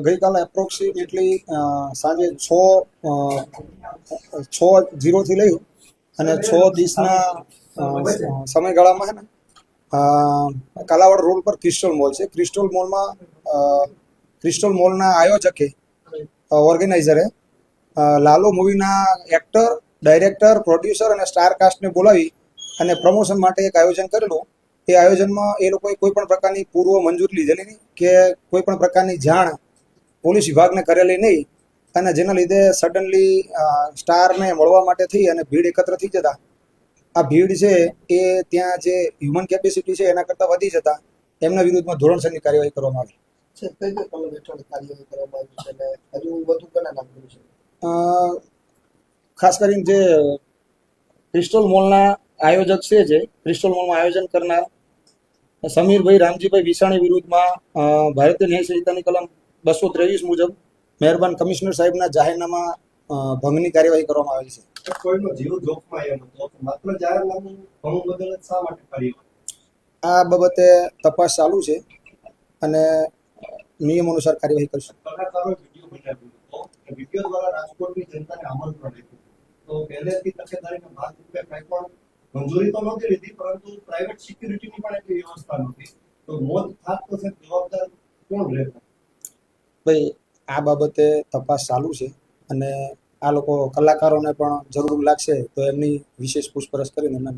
ગઈકાલે એપ્રોક્સિમેટલી સાંજે 6:00થી લઈ અને 6:20ના સમયગાળામાં છે ને કાલાવાડ રોડ પર ક્રિસ્ટલ મોલ છે. ક્રિસ્ટલ મોલના આયોજકે ઓર્ગેનાઇઝરે લાલો મૂવીના એક્ટર, ડાયરેક્ટર, પ્રોડ્યુસર અને સ્ટાર કાસ્ટને બોલાવી અને પ્રમોશન માટે એક આયોજન કરેલું. એ આયોજનમાં એ લોકોએ કોઈ પણ પ્રકારની પૂર્વ મંજૂરી લીધેલી નહીં કે કોઈ પણ પ્રકારની જાણ પોલીસ વિભાગને કરેલી નહીં, અને જેના લીધે સડનલી સ્ટારને મળવા માટે થઈ અને ભીડ એકત્ર થઈ જતા આ ભીડ છે એ ત્યાં જે હ્યુમન કેપેસિટી છે એના કરતાં વધી જતા એમના વિરુદ્ધમાં ધોરણસરની કાર્યવાહી કરવામાં આવી. ખાસ કરીને જે ક્રિસ્ટલ મોલના આયોજક છે, જે ક્રિસ્ટલ મોલમાં આયોજન કરનાર સમીરભાઈ રામજીભાઈ વિસાણી વિરુદ્ધમાં ભારતીય ન્યાય સંહિતાની કલમ 223 મુજબ મહેરબાન કમિશનર સાહેબના જાહેરનામા ભંગની કાર્યવાહી કરવામાં આવેલી છે. કોઈનો જીવ જોખમાય એમ હતો, માત્ર જાહેરનામું ભંગ બદલ જ શા માટે કાર્યવાહી? આ બાબતે તપાસ ચાલુ છે અને નિયમ અનુસાર કાર્યવાહી કરશું. કલાકારોએ વિડીયો બનાવ્યો હતો, વિડીયો દ્વારા રાજકોટની જનતાને આમંત્રણ આપ્યું. તો પહેલેથી તકેદારીના ભાગરૂપે કંઈ પણ મંજૂરી તો નહોતી લીધી, પરંતુ પ્રાઇવેટ સિક્યુરિટીની પણ એટલી વ્યવસ્થા નહોતી. તો મોત થાત તો જવાબદાર કોણ રહેતા? ભાઈ, આ બાબતે તપાસ ચાલુ છે અને આ લોકો કલાકારોને પણ જરૂર લાગશે તો એમની વિશેષ પૂછપરછ કરીને એમના